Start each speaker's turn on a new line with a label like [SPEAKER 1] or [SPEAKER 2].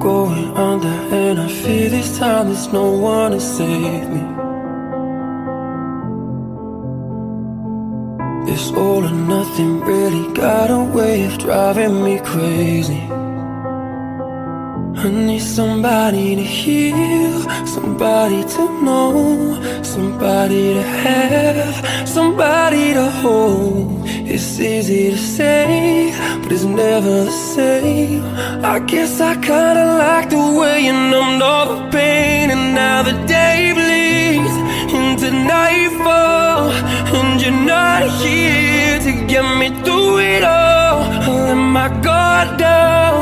[SPEAKER 1] going under, and I fear this time there's no one to save me. This all or nothing really got a way of driving me crazy. I need somebody to heal, somebody to know, somebody to have, somebody to hold. It's easy to say, but it's never the same. I guess I kinda like the way you numbed all the pain, and now the day bleeds into nightfall, and you're not here to get me through it all. I let my guard down,